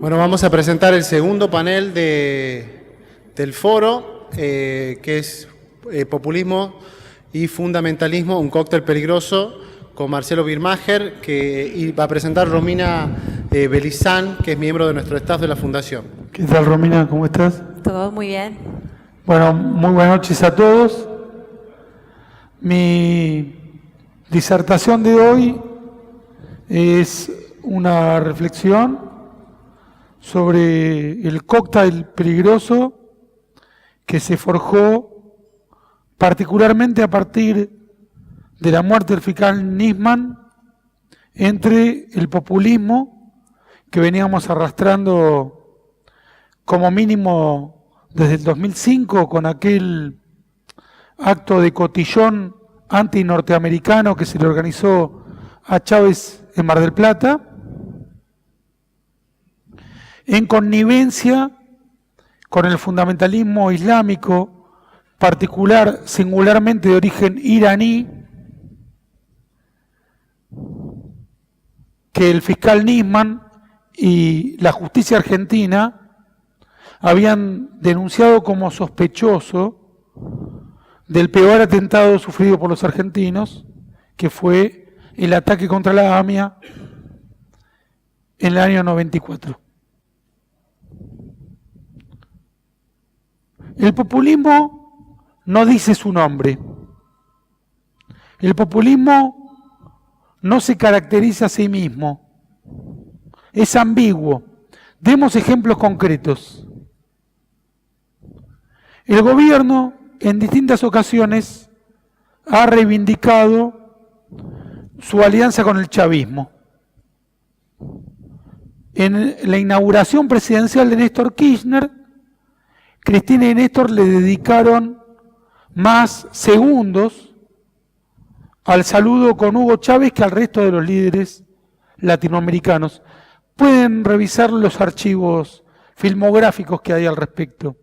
Bueno, vamos a presentar el segundo panel del foro, que es Populismo y Fundamentalismo, un cóctel peligroso, con Marcelo Birmacher, que va a presentar Romina Belizán, que es miembro de nuestro staff de la Fundación. ¿Qué tal, Romina? ¿Cómo estás? Todo muy bien. Bueno, muy buenas noches a todos. Mi disertación de hoy es una reflexión sobre el cóctel peligroso que se forjó particularmente a partir de la muerte del fiscal Nisman entre el populismo que veníamos arrastrando como mínimo desde el 2005 con aquel acto de cotillón anti-norteamericano que se le organizó a Chávez en Mar del Plata, en connivencia con el fundamentalismo islámico, singularmente de origen iraní, que el fiscal Nisman y la justicia argentina habían denunciado como sospechoso del peor atentado sufrido por los argentinos, que fue el ataque contra la AMIA en el año 94. El populismo no dice su nombre. El populismo no se caracteriza a sí mismo. Es ambiguo. Demos ejemplos concretos. El gobierno en distintas ocasiones ha reivindicado su alianza con el chavismo. En la inauguración presidencial de Néstor Kirchner, Cristina y Néstor le dedicaron más segundos al saludo con Hugo Chávez que al resto de los líderes latinoamericanos. Pueden revisar los archivos filmográficos que hay al respecto.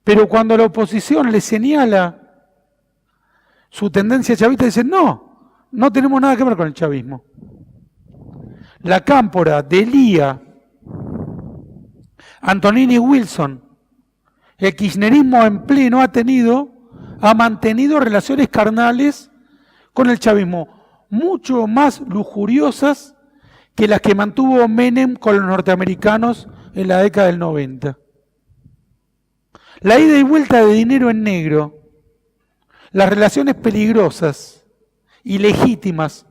Pero cuando la oposición le señala su tendencia chavista, dicen no tenemos nada que ver con el chavismo. La Cámpora, Delía, Antonini Wilson, el kirchnerismo en pleno ha mantenido relaciones carnales con el chavismo, mucho más lujuriosas que las que mantuvo Menem con los norteamericanos en la década del 90. La ida y vuelta de dinero en negro, las relaciones peligrosas y legítimas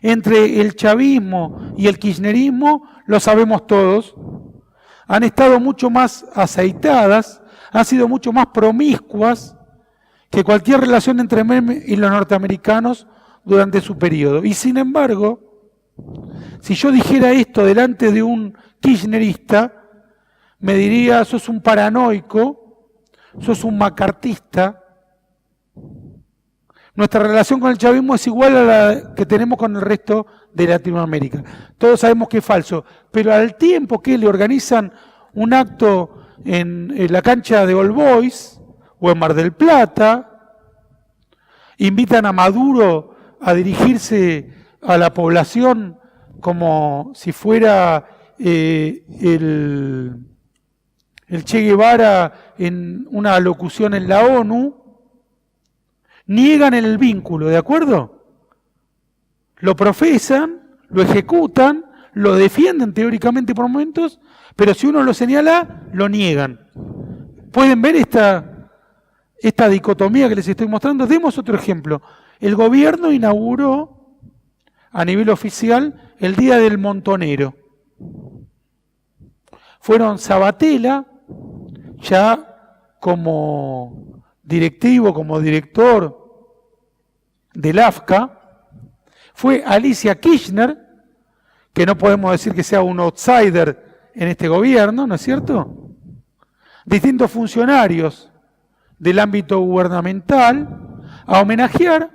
entre el chavismo y el kirchnerismo, lo sabemos todos, han estado mucho más aceitadas, han sido mucho más promiscuas que cualquier relación entre Menem y los norteamericanos durante su periodo. Y sin embargo, si yo dijera esto delante de un kirchnerista, me diría, sos un paranoico, sos un macartista. Nuestra relación con el chavismo es igual a la que tenemos con el resto de Latinoamérica. Todos sabemos que es falso, pero al tiempo que le organizan un acto en la cancha de All Boys o en Mar del Plata, invitan a Maduro a dirigirse a la población como si fuera el Che Guevara en una locución en la ONU, niegan el vínculo, ¿de acuerdo? Lo profesan, lo ejecutan, lo defienden teóricamente por momentos, pero si uno lo señala, lo niegan. ¿Pueden ver esta dicotomía que les estoy mostrando? Demos otro ejemplo. El gobierno inauguró a nivel oficial el Día del Montonero. Fueron Sabatella, ya como directivo, como director del AFCA, fue Alicia Kirchner, que no podemos decir que sea un outsider en este gobierno, ¿no es cierto? Distintos funcionarios del ámbito gubernamental a homenajear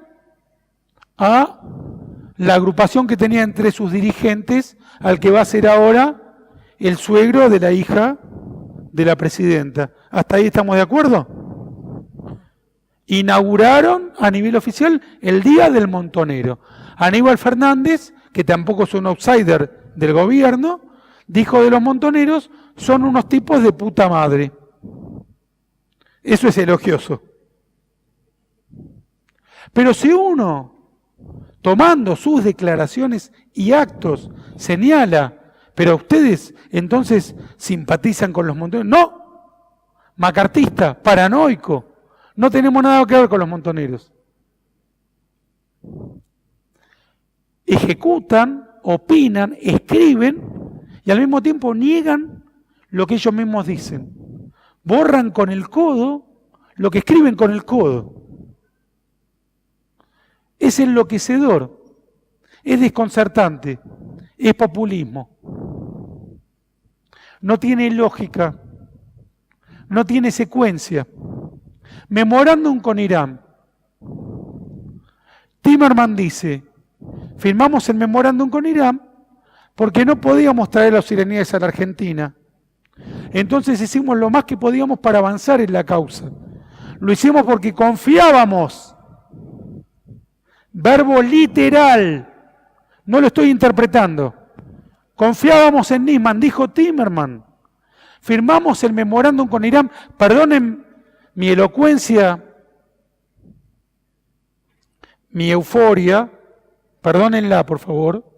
a la agrupación que tenía entre sus dirigentes al que va a ser ahora el suegro de la hija de la presidenta. ¿Hasta ahí estamos de acuerdo? Inauguraron a nivel oficial el Día del Montonero. Aníbal Fernández, que tampoco es un outsider del gobierno, dijo de los montoneros, son unos tipos de puta madre. Eso es elogioso. Pero si uno, tomando sus declaraciones y actos, señala, pero ustedes entonces simpatizan con los montoneros. No, macartista, paranoico, no tenemos nada que ver con los montoneros. Ejecutan, opinan, escriben y al mismo tiempo niegan lo que ellos mismos dicen. Borran con el codo lo que escriben con el codo. Es enloquecedor, es desconcertante, es populismo. No tiene lógica, no tiene secuencia. Memorándum con Irán. Timerman dice, firmamos el memorándum con Irán porque no podíamos traer a los iraníes a la Argentina. Entonces hicimos lo más que podíamos para avanzar en la causa. Lo hicimos porque confiábamos. Verbo literal. No lo estoy interpretando. Confiábamos en Nisman, dijo Timerman. Firmamos el memorándum con Irán. Perdonen mi elocuencia, mi euforia. Perdónenla, por favor.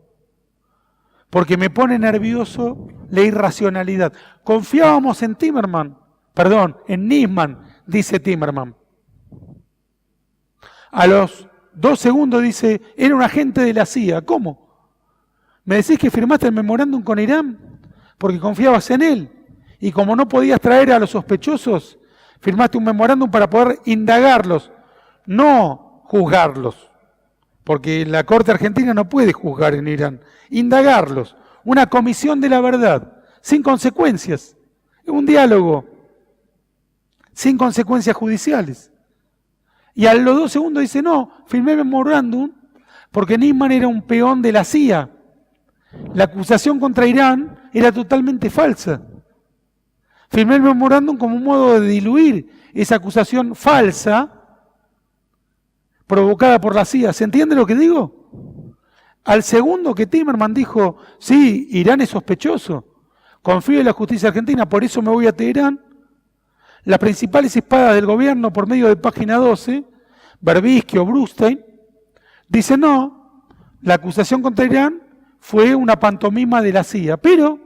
Porque me pone nervioso la irracionalidad. Confiábamos en Timerman. Perdón, en Nisman, dice Timerman. A los 2 segundos dice, era un agente de la CIA. ¿Cómo? ¿Me decís que firmaste el memorándum con Irán? Porque confiabas en él. Y como no podías traer a los sospechosos, firmaste un memorándum para poder indagarlos, no juzgarlos. Porque la Corte Argentina no puede juzgar en Irán. Indagarlos. Una comisión de la verdad, sin consecuencias. Un diálogo, sin consecuencias judiciales. Y a los 2 segundos dice, no, firmé el memorándum porque Nisman era un peón de la CIA. La acusación contra Irán era totalmente falsa. Firmé el memorándum como un modo de diluir esa acusación falsa provocada por la CIA. ¿Se entiende lo que digo? Al segundo que Timerman dijo, sí, Irán es sospechoso, confío en la justicia argentina, por eso me voy a Teherán, las principales espadas del gobierno por medio de Página 12, Berbisky o Brustein, dicen no, la acusación contra Irán fue una pantomima de la CIA, pero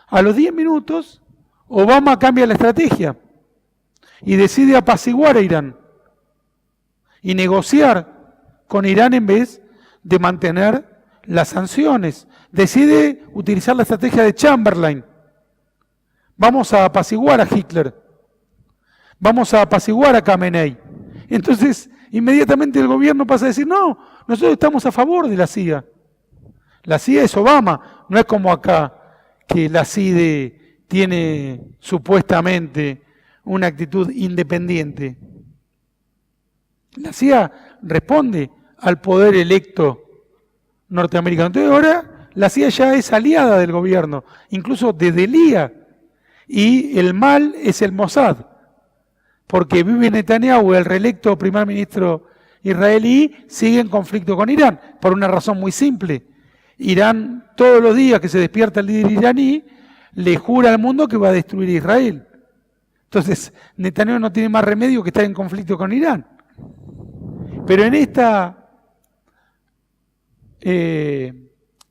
a los 10 minutos Obama cambia la estrategia y decide apaciguar a Irán y negociar con Irán en vez de mantener las sanciones. Decide utilizar la estrategia de Chamberlain. Vamos a apaciguar a Hitler. Vamos a apaciguar a Khamenei. Entonces, inmediatamente el gobierno pasa a decir, no, nosotros estamos a favor de la CIA. La CIA es Obama, no es como acá, que la CIDE tiene supuestamente una actitud independiente. La CIA responde al poder electo norteamericano. Entonces ahora la CIA ya es aliada del gobierno, incluso desde el IA. Y el mal es el Mossad, porque Bibi Netanyahu, el reelecto primer ministro israelí, sigue en conflicto con Irán, por una razón muy simple. Irán, todos los días que se despierta el líder iraní, le jura al mundo que va a destruir a Israel. Entonces, Netanyahu no tiene más remedio que estar en conflicto con Irán. Pero en esta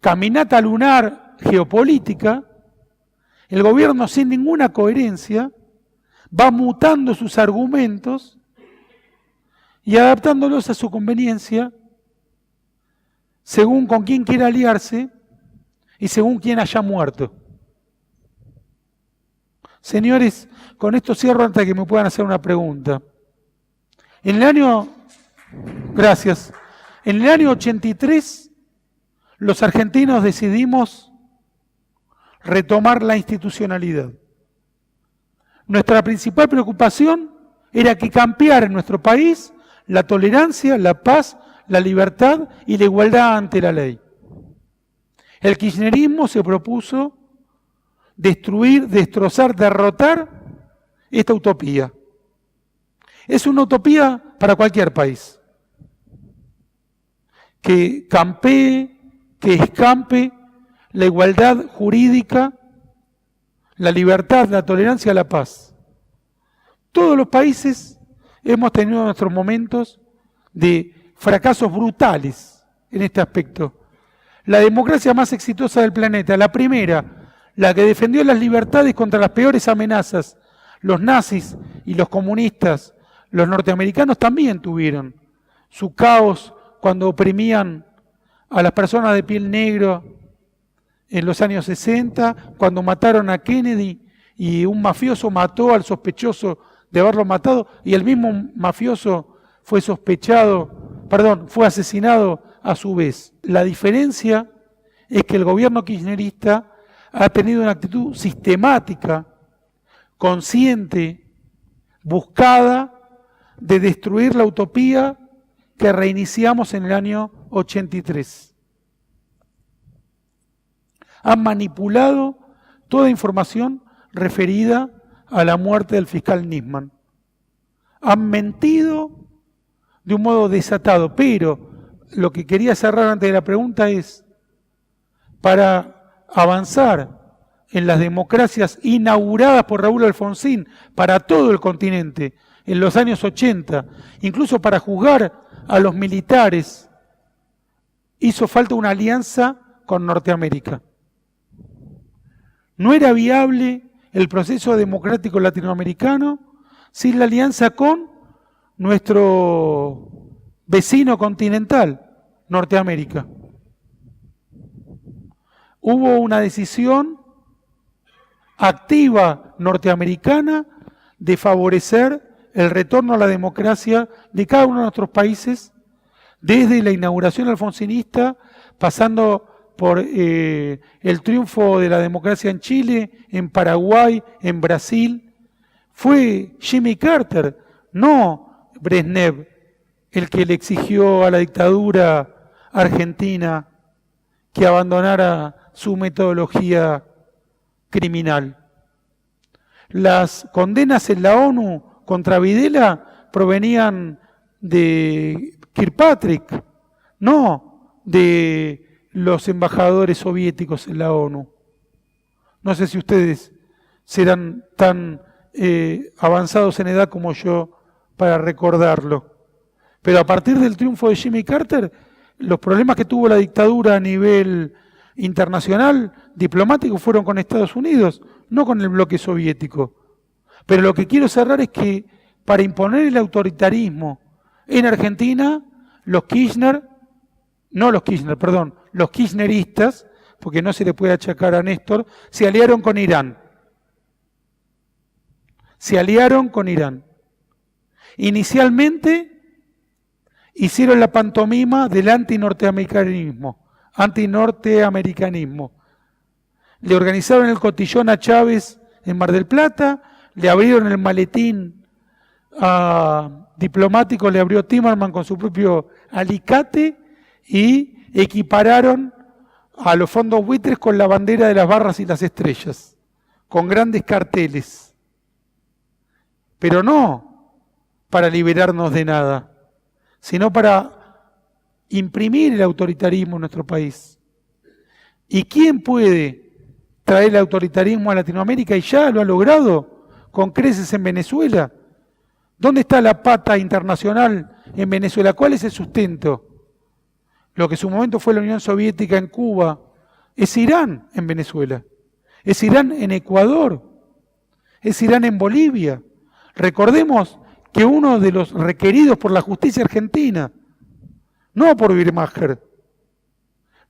caminata lunar geopolítica, el gobierno sin ninguna coherencia va mutando sus argumentos y adaptándolos a su conveniencia según con quién quiera aliarse y según quién haya muerto. Señores, con esto cierro antes de que me puedan hacer una pregunta. En el año 83, los argentinos decidimos retomar la institucionalidad. Nuestra principal preocupación era que campeara en nuestro país la tolerancia, la paz, la libertad y la igualdad ante la ley. El kirchnerismo se propuso destruir, destrozar, derrotar esta utopía. Es una utopía para cualquier país. Que campee, que escampe, la igualdad jurídica, la libertad, la tolerancia, la paz. Todos los países hemos tenido nuestros momentos de fracasos brutales en este aspecto. La democracia más exitosa del planeta, la primera, la que defendió las libertades contra las peores amenazas, los nazis y los comunistas, los norteamericanos también tuvieron su caos cuando oprimían a las personas de piel negra en los años 60, cuando mataron a Kennedy y un mafioso mató al sospechoso de haberlo matado y el mismo mafioso fue asesinado a su vez. La diferencia es que el gobierno kirchnerista ha tenido una actitud sistemática, consciente, buscada de destruir la utopía que reiniciamos en el año 83. Han manipulado toda información referida a la muerte del fiscal Nisman. Han mentido de un modo desatado, pero lo que quería cerrar antes de la pregunta es, para avanzar en las democracias inauguradas por Raúl Alfonsín para todo el continente en los años 80, incluso para juzgar a los militares, hizo falta una alianza con Norteamérica. No era viable el proceso democrático latinoamericano sin la alianza con nuestro vecino continental, Norteamérica. Hubo una decisión activa norteamericana de favorecer el retorno a la democracia de cada uno de nuestros países, desde la inauguración alfonsinista, pasando por el triunfo de la democracia en Chile, en Paraguay, en Brasil. Fue Jimmy Carter, no Brezhnev, el que le exigió a la dictadura argentina que abandonara su metodología criminal. Las condenas en la ONU contra Videla provenían de Kirkpatrick, no de los embajadores soviéticos en la ONU. No sé si ustedes serán tan avanzados en edad como yo para recordarlo. Pero a partir del triunfo de Jimmy Carter, los problemas que tuvo la dictadura a nivel internacional, diplomático, fueron con Estados Unidos, no con el bloque soviético. Pero lo que quiero cerrar es que para imponer el autoritarismo en Argentina, los kirchneristas, porque no se le puede achacar a Néstor, se aliaron con Irán. Inicialmente hicieron la pantomima del antinorteamericanismo. Le organizaron el cotillón a Chávez en Mar del Plata, le abrieron el maletín diplomático, le abrió Timerman con su propio alicate y equipararon a los fondos buitres con la bandera de las barras y las estrellas, con grandes carteles. Pero no para liberarnos de nada, sino para imprimir el autoritarismo en nuestro país. ¿Y quién puede traer el autoritarismo a Latinoamérica? Y ya lo ha logrado con creces en Venezuela. ¿Dónde está la pata internacional en Venezuela? ¿Cuál es el sustento? Lo que en su momento fue la Unión Soviética en Cuba, es Irán en Venezuela, es Irán en Ecuador, es Irán en Bolivia. Recordemos que uno de los requeridos por la justicia argentina, no por Birmacher,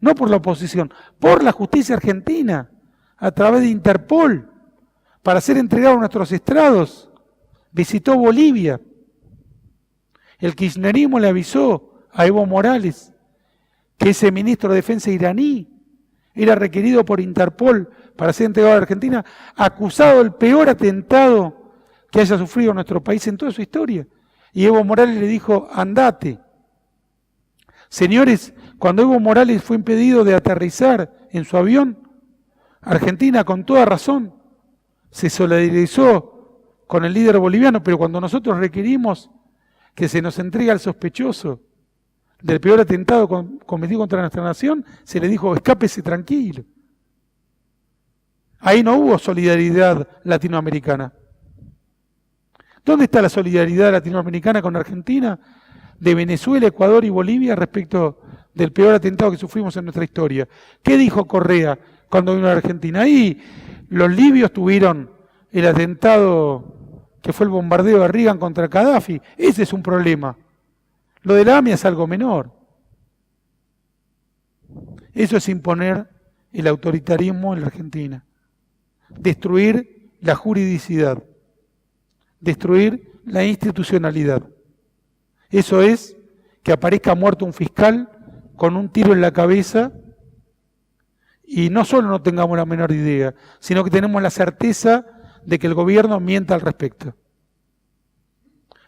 no por la oposición, por la justicia argentina, a través de Interpol, para ser entregado a nuestros estrados, visitó Bolivia. El kirchnerismo le avisó a Evo Morales que ese ministro de Defensa iraní era requerido por Interpol para ser entregado a la Argentina, acusado del peor atentado que haya sufrido nuestro país en toda su historia. Y Evo Morales le dijo, andate. Señores, cuando Evo Morales fue impedido de aterrizar en su avión, Argentina, con toda razón, se solidarizó con el líder boliviano, pero cuando nosotros requerimos que se nos entregue al sospechoso del peor atentado cometido contra nuestra nación, se le dijo, escápese tranquilo. Ahí no hubo solidaridad latinoamericana. ¿Dónde está la solidaridad latinoamericana con Argentina, de Venezuela, Ecuador y Bolivia respecto del peor atentado que sufrimos en nuestra historia? ¿Qué dijo Correa cuando vino a Argentina? Ahí los libios tuvieron el atentado que fue el bombardeo de Reagan contra Gaddafi. Ese es un problema. Lo de la AMIA es algo menor. Eso es imponer el autoritarismo en la Argentina. Destruir la juridicidad. Destruir la institucionalidad. Eso es que aparezca muerto un fiscal con un tiro en la cabeza y no solo no tengamos la menor idea, sino que tenemos la certeza de que el gobierno mienta al respecto.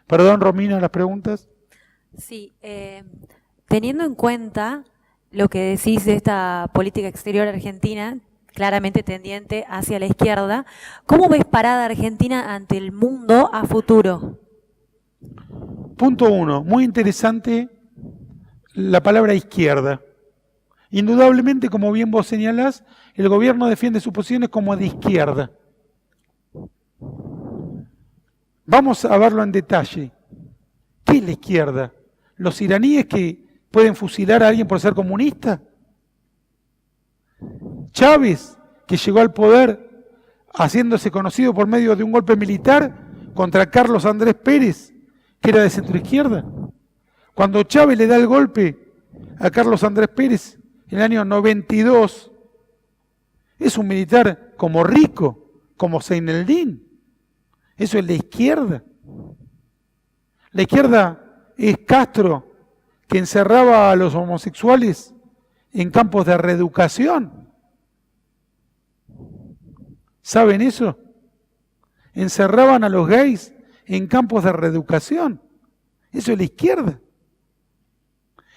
Perdón, Romina, las preguntas. Sí, teniendo en cuenta lo que decís de esta política exterior argentina, claramente tendiente hacia la izquierda, ¿cómo ves parada Argentina ante el mundo a futuro? Punto 1, muy interesante la palabra izquierda. Indudablemente, como bien vos señalás, el gobierno defiende sus posiciones como de izquierda. Vamos a verlo en detalle. ¿Qué es la izquierda? ¿Los iraníes que pueden fusilar a alguien por ser comunista? ¿Chávez, que llegó al poder haciéndose conocido por medio de un golpe militar contra Carlos Andrés Pérez, que era de centroizquierda? Cuando Chávez le da el golpe a Carlos Andrés Pérez en el año 92, es un militar como Rico, como Zaineldin. Eso es la izquierda. La izquierda es Castro, que encerraba a los homosexuales en campos de reeducación. ¿Saben eso? Encerraban a los gays en campos de reeducación. Eso es la izquierda.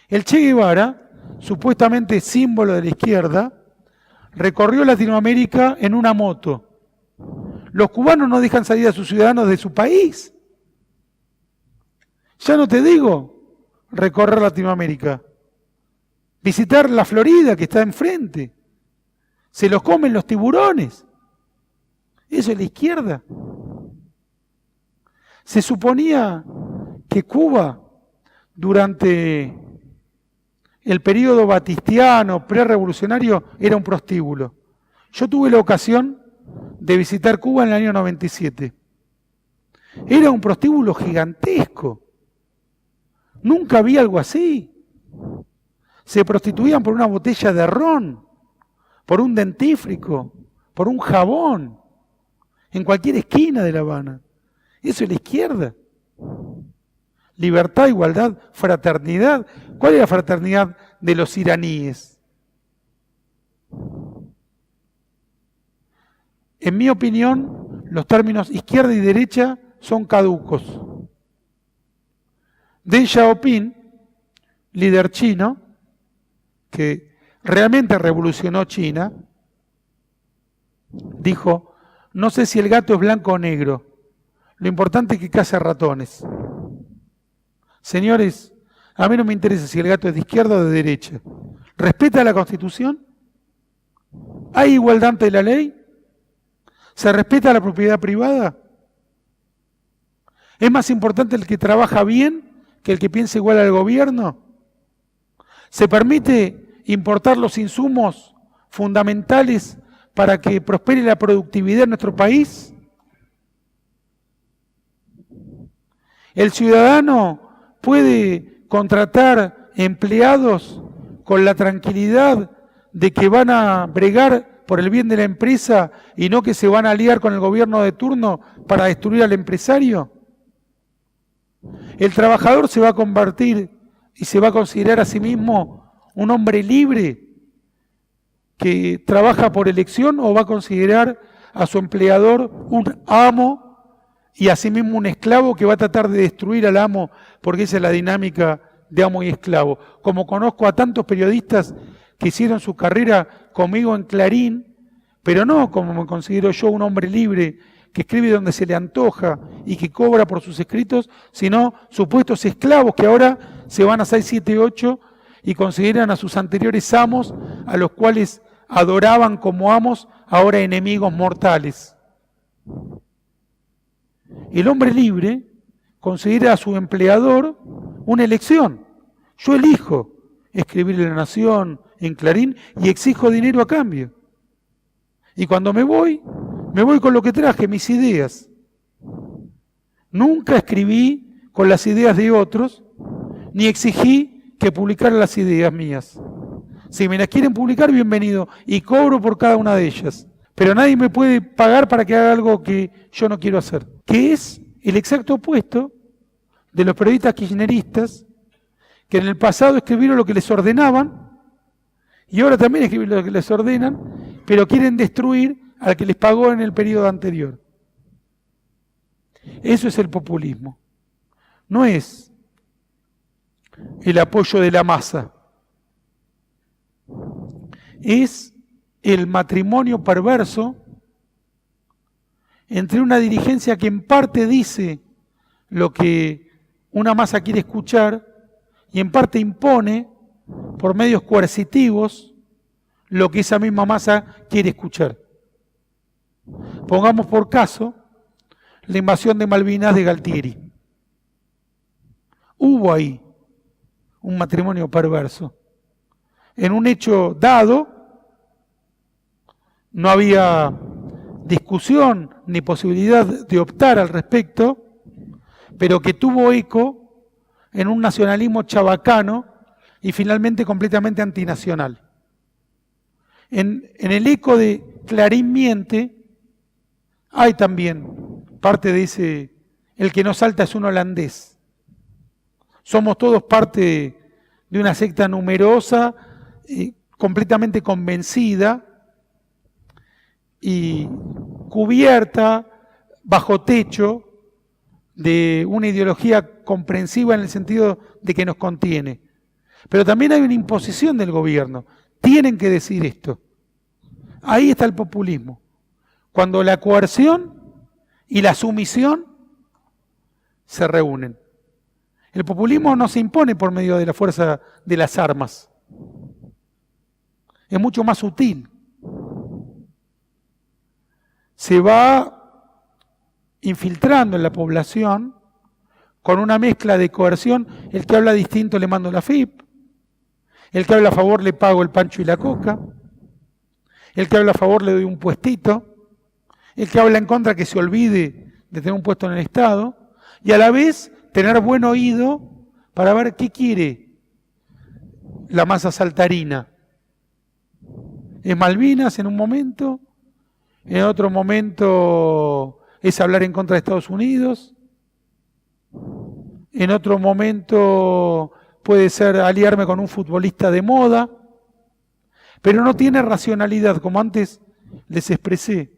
El Che Guevara, supuestamente símbolo de la izquierda, recorrió Latinoamérica en una moto. Los cubanos no dejan salir a sus ciudadanos de su país. Ya no te digo recorrer Latinoamérica. Visitar la Florida, que está enfrente. Se los comen los tiburones. Eso es la izquierda. Se suponía que Cuba, durante el periodo batistiano, prerevolucionario, era un prostíbulo. Yo tuve la ocasión de visitar Cuba en el año 97. Era un prostíbulo gigantesco. Nunca vi algo así. Se prostituían por una botella de ron, por un dentífrico, por un jabón, en cualquier esquina de La Habana. Eso es la izquierda. Libertad, igualdad, fraternidad. ¿Cuál es la fraternidad de los iraníes? En mi opinión, los términos izquierda y derecha son caducos. Deng Xiaoping, líder chino, que realmente revolucionó China, dijo: no sé si el gato es blanco o negro, lo importante es que caza ratones. Señores, a mí no me interesa si el gato es de izquierda o de derecha. ¿Respeta la Constitución? ¿Hay igualdad ante la ley? ¿Se respeta la propiedad privada? ¿Es más importante el que trabaja bien que el que piensa igual al gobierno? ¿Se permite importar los insumos fundamentales para que prospere la productividad en nuestro país? ¿El ciudadano puede contratar empleados con la tranquilidad de que van a bregar por el bien de la empresa y no que se van a aliar con el gobierno de turno para destruir al empresario? ¿El trabajador se va a convertir y se va a considerar a sí mismo un hombre libre que trabaja por elección, o va a considerar a su empleador un amo y a sí mismo un esclavo que va a tratar de destruir al amo, porque esa es la dinámica de amo y esclavo? Como conozco a tantos periodistas que hicieron su carrera conmigo en Clarín, pero no como me considero yo, un hombre libre que escribe donde se le antoja y que cobra por sus escritos, sino supuestos esclavos que ahora se van a 6, 7, 8 y consideran a sus anteriores amos, a los cuales adoraban como amos, ahora enemigos mortales. El hombre libre considera a su empleador una elección. Yo elijo escribir en La Nación, en Clarín, y exijo dinero a cambio. Y cuando me voy con lo que traje, mis ideas. Nunca escribí con las ideas de otros, ni exigí que publicaran las ideas mías. Si me las quieren publicar, bienvenido, y cobro por cada una de ellas. Pero nadie me puede pagar para que haga algo que yo no quiero hacer, que es el exacto opuesto de los periodistas kirchneristas, que en el pasado escribieron lo que les ordenaban, y ahora también escriben lo que les ordenan, pero quieren destruir al que les pagó en el periodo anterior. Eso es el populismo. No es el apoyo de la masa. Es el matrimonio perverso entre una dirigencia que en parte dice lo que una masa quiere escuchar y en parte impone por medios coercitivos lo que esa misma masa quiere escuchar. Pongamos por caso la invasión de Malvinas de Galtieri. Hubo ahí un matrimonio perverso. En un hecho dado, no había discusión ni posibilidad de optar al respecto, pero que tuvo eco en un nacionalismo chabacano y finalmente completamente antinacional. En el eco de Clarín miente, hay también parte de ese, el que no salta es un holandés. Somos todos parte de una secta numerosa, completamente convencida y cubierta bajo techo de una ideología comprensiva en el sentido de que nos contiene. Pero también hay una imposición del gobierno. Tienen que decir esto. Ahí está el populismo. Cuando la coerción y la sumisión se reúnen. El populismo no se impone por medio de la fuerza de las armas. Es mucho más sutil. Se va infiltrando en la población con una mezcla de coerción. El que habla distinto le mando la FIP. El que habla a favor le pago el pancho y la coca. El que habla a favor le doy un puestito. El que habla en contra que se olvide de tener un puesto en el Estado. Y a la vez tener buen oído para ver qué quiere la masa saltarina. Es Malvinas en un momento, en otro momento es hablar en contra de Estados Unidos, en otro momento puede ser aliarme con un futbolista de moda, pero no tiene racionalidad, como antes les expresé.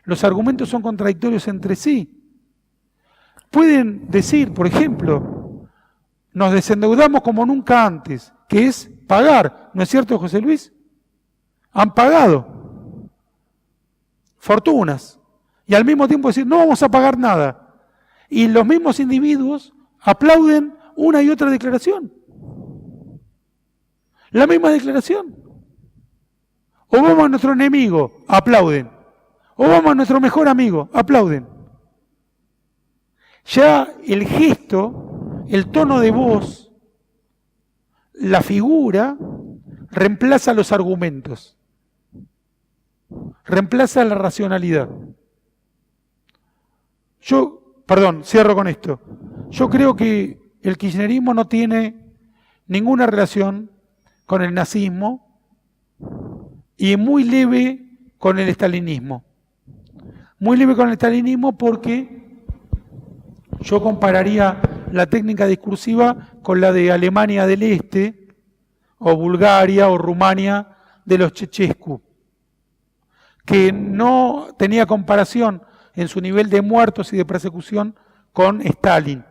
Los argumentos son contradictorios entre sí. Pueden decir, por ejemplo, nos desendeudamos como nunca antes, que es pagar, ¿no es cierto, José Luis? Han pagado fortunas y al mismo tiempo decir no vamos a pagar nada. Y los mismos individuos aplauden una y otra declaración. La misma declaración. O vamos a nuestro enemigo, aplauden. O vamos a nuestro mejor amigo, aplauden. Ya el gesto, el tono de voz, la figura, reemplaza los argumentos. Reemplaza la racionalidad. Cierro con esto. Yo creo que el kirchnerismo no tiene ninguna relación con el nazismo y muy leve con el estalinismo. Muy leve con el estalinismo porque yo compararía la técnica discursiva con la de Alemania del Este o Bulgaria o Rumania de los Ceausescu, que no tenía comparación en su nivel de muertos y de persecución con Stalin.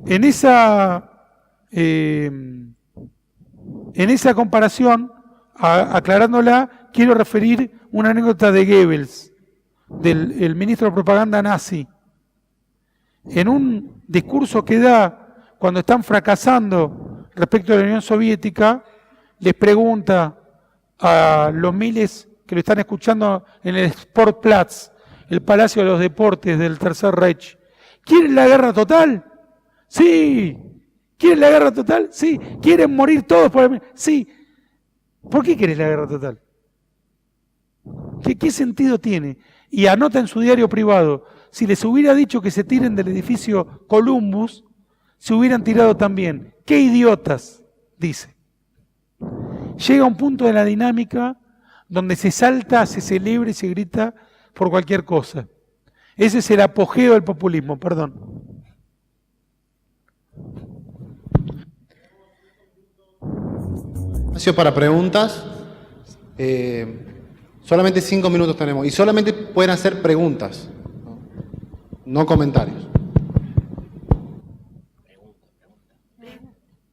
En esa comparación, aclarándola, quiero referir una anécdota de Goebbels, del ministro de propaganda nazi. En un discurso que da cuando están fracasando respecto a la Unión Soviética, les pregunta a los miles que lo están escuchando en el Sportplatz, el Palacio de los Deportes del Tercer Reich, ¿quieren la guerra total? Sí. ¿Quieren la guerra total? Sí. ¿Quieren morir todos por el... Sí. ¿Por qué querés la guerra total? ¿Qué sentido tiene? Y anota en su diario privado, si les hubiera dicho que se tiren del edificio Columbus, se hubieran tirado también. ¡Qué idiotas! Dice. Llega un punto de la dinámica donde se salta, se celebra y se grita por cualquier cosa. Ese es el apogeo del populismo, perdón. Espacio para preguntas. Solamente 5 minutos tenemos y solamente pueden hacer preguntas, no comentarios.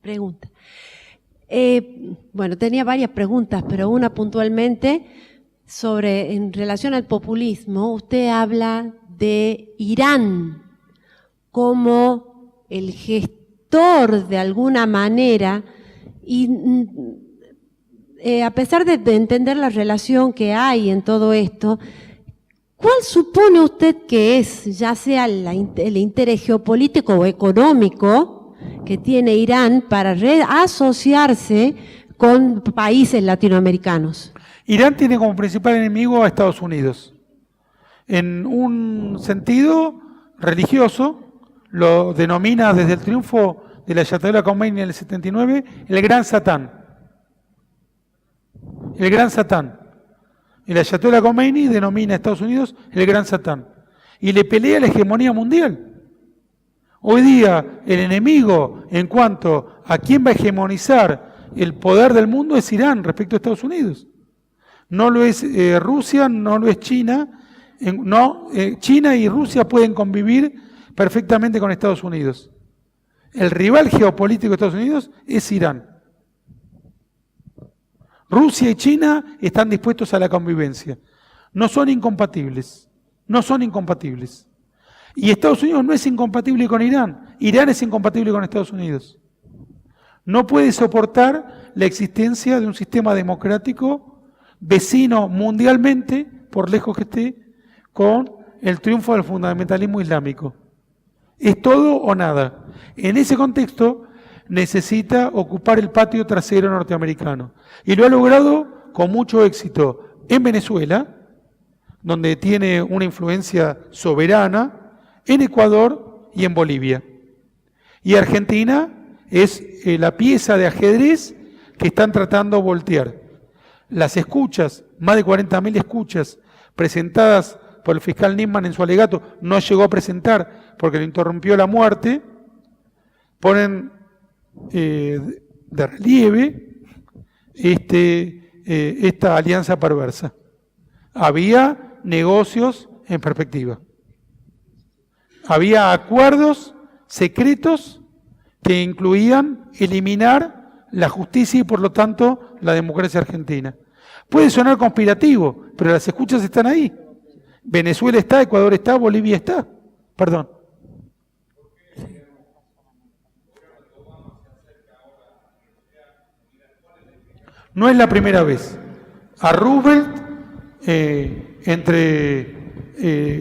Pregunta. Bueno, tenía varias preguntas, pero una puntualmente en relación al populismo. Usted habla de Irán como el gestor de alguna manera y a pesar de entender la relación que hay en todo esto, ¿cuál supone usted que es, ya sea el interés geopolítico o económico que tiene Irán para asociarse con países latinoamericanos? Irán tiene como principal enemigo a Estados Unidos. En un sentido religioso, lo denomina desde el triunfo de la Ayatollah Khomeini en el 79, el Gran Satán. El Gran Satán. El Ayatollah Khomeini denomina a Estados Unidos el Gran Satán. Y le pelea la hegemonía mundial. Hoy día el enemigo en cuanto a quién va a hegemonizar el poder del mundo es Irán respecto a Estados Unidos. No lo es Rusia, no lo es China. China y Rusia pueden convivir perfectamente con Estados Unidos. El rival geopolítico de Estados Unidos es Irán. Rusia y China están dispuestos a la convivencia. No son incompatibles. No son incompatibles. Y Estados Unidos no es incompatible con Irán. Irán es incompatible con Estados Unidos. No puede soportar la existencia de un sistema democrático vecino mundialmente, por lejos que esté, con el triunfo del fundamentalismo islámico. Es todo o nada. En ese contexto necesita ocupar el patio trasero norteamericano. Y lo ha logrado con mucho éxito en Venezuela, donde tiene una influencia soberana, en Ecuador y en Bolivia. Y Argentina es la pieza de ajedrez que están tratando de voltear. Las escuchas, más de 40.000 escuchas presentadas por el fiscal Nisman en su alegato, no llegó a presentar porque le interrumpió la muerte, ponen de relieve esta alianza perversa. Había negocios en perspectiva. Había acuerdos secretos que incluían eliminar la justicia y por lo tanto la democracia argentina. Puede sonar conspirativo, pero las escuchas están ahí. Venezuela está, Ecuador está, Bolivia está. Perdón. No es la primera vez. A Roosevelt, entre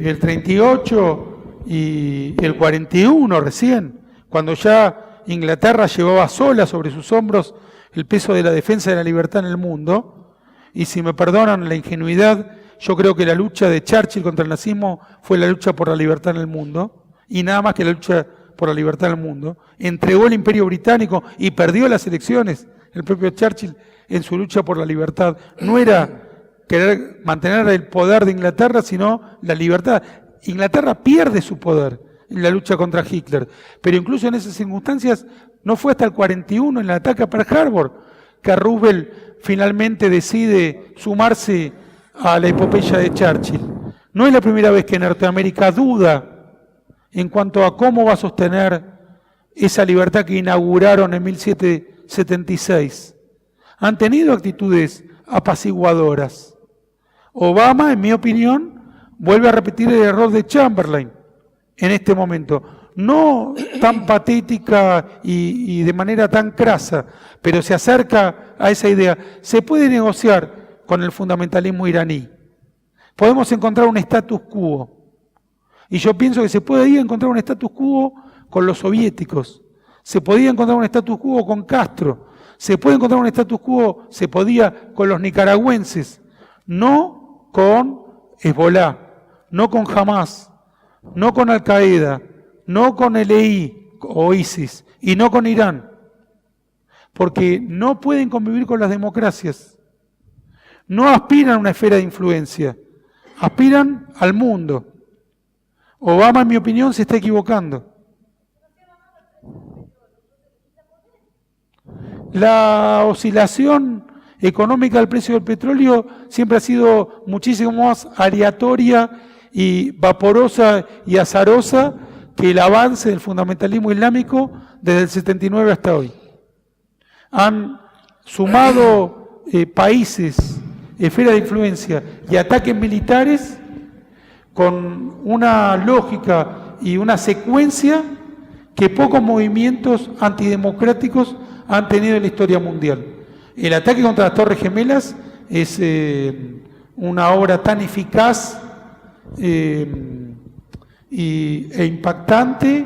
el 38 y el 41 recién, cuando ya Inglaterra llevaba sola sobre sus hombros el peso de la defensa de la libertad en el mundo, y si me perdonan la ingenuidad, yo creo que la lucha de Churchill contra el nazismo fue la lucha por la libertad en el mundo, y nada más que la lucha por la libertad en el mundo. Entregó el Imperio Británico y perdió las elecciones. El propio Churchill, en su lucha por la libertad, no era querer mantener el poder de Inglaterra, sino la libertad. Inglaterra pierde su poder en la lucha contra Hitler, pero incluso en esas circunstancias no fue hasta el 41, en el ataque a Pearl Harbor, que Roosevelt finalmente decide sumarse a la epopeya de Churchill. No es la primera vez que Norteamérica duda en cuanto a cómo va a sostener esa libertad que inauguraron en 1776. Han tenido actitudes apaciguadoras. Obama, en mi opinión, vuelve a repetir el error de Chamberlain en este momento. no tan patética y de manera tan crasa, pero se acerca a esa idea. Se puede negociar con el fundamentalismo iraní. Podemos encontrar un status quo. Y yo pienso que se podía encontrar un status quo con los soviéticos. Se podía encontrar un status quo con Castro. Se puede encontrar un status quo, se podía con los nicaragüenses. No con Hezbolá, no con Hamas, no con Al-Qaeda, no con el EI o ISIS y no con Irán. Porque no pueden convivir con las democracias. No aspiran a una esfera de influencia, aspiran al mundo. Obama, en mi opinión, se está equivocando. La oscilación económica del precio del petróleo siempre ha sido muchísimo más aleatoria y vaporosa y azarosa que el avance del fundamentalismo islámico desde el 79 hasta hoy. Han sumado países, esferas de influencia y ataques militares con una lógica y una secuencia que pocos movimientos antidemocráticos han tenido en la historia mundial. El ataque contra las Torres Gemelas es una obra tan eficaz e impactante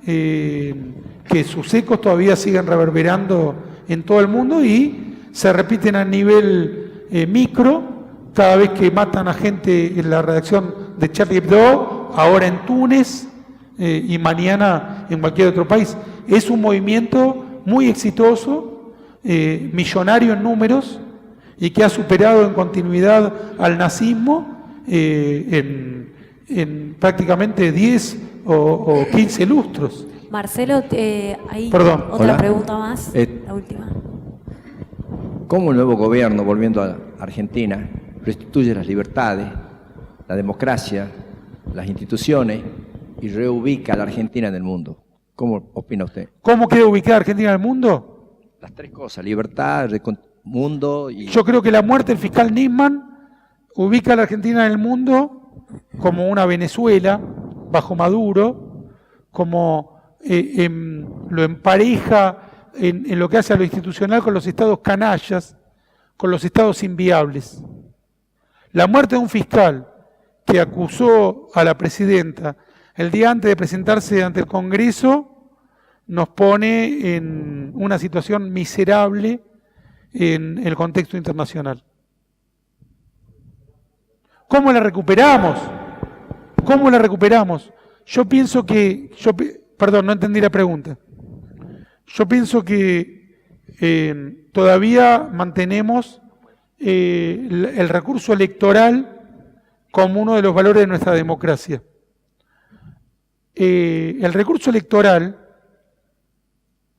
que sus ecos todavía siguen reverberando en todo el mundo y se repiten a nivel micro cada vez que matan a gente en la redacción de Charlie Hebdo, ahora en Túnez y mañana en cualquier otro país. Es un movimiento muy exitoso, millonario en números y que ha superado en continuidad al nazismo en prácticamente 10 o 15 lustros. Marcelo, hay Perdón. otra Hola. pregunta más, la última. ¿Cómo el nuevo gobierno, volviendo a Argentina, restituye las libertades, la democracia, las instituciones y reubica a la Argentina en el mundo? ¿Cómo opina usted? ¿Cómo queda ubicada Argentina en el mundo? Las tres cosas, libertad, mundo y... Yo creo que la muerte del fiscal Nisman ubica a la Argentina en el mundo como una Venezuela bajo Maduro, como lo empareja en lo que hace a lo institucional con los estados canallas, con los estados inviables. La muerte de un fiscal que acusó a la presidenta el día antes de presentarse ante el Congreso nos pone en una situación miserable en el contexto internacional. ¿Cómo la recuperamos? ¿Cómo la recuperamos? Yo pienso que... perdón, no entendí la pregunta. Yo pienso que todavía mantenemos el recurso electoral como uno de los valores de nuestra democracia. El recurso electoral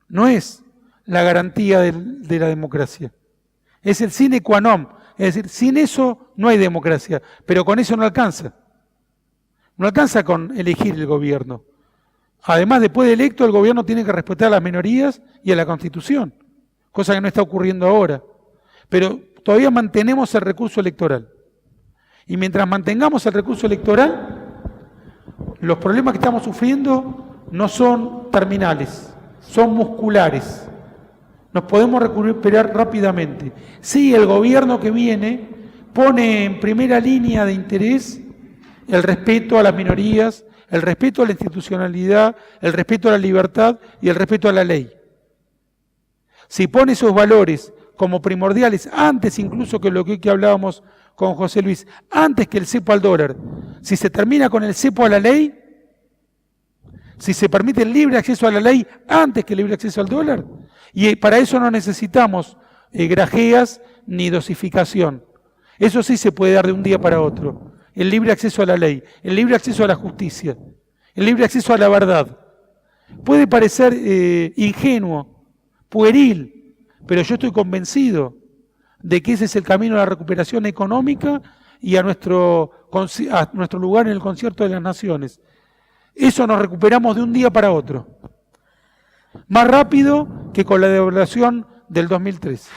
no es la garantía de la democracia, es el sine qua non, es decir, sin eso no hay democracia, pero con eso no alcanza. No alcanza con elegir el gobierno. Además, después de electo, el gobierno tiene que respetar a las minorías y a la Constitución, cosa que no está ocurriendo ahora. Pero todavía mantenemos el recurso electoral. Y mientras mantengamos el recurso electoral, los problemas que estamos sufriendo no son terminales, son musculares. Nos podemos recuperar rápidamente. Sí, el gobierno que viene pone en primera línea de interés el respeto a las minorías, el respeto a la institucionalidad, el respeto a la libertad y el respeto a la ley. Si pone esos valores como primordiales, antes incluso que lo que hablábamos con José Luis, antes que el cepo al dólar, si se termina con el cepo a la ley, si se permite el libre acceso a la ley antes que el libre acceso al dólar, y para eso no necesitamos grajeas ni dosificación. Eso sí se puede dar de un día para otro. El libre acceso a la ley, el libre acceso a la justicia, el libre acceso a la verdad. Puede parecer ingenuo, pueril, pero yo estoy convencido de que ese es el camino a la recuperación económica y a nuestro lugar en el concierto de las naciones. Eso nos recuperamos de un día para otro. Más rápido que con la devaluación del 2003.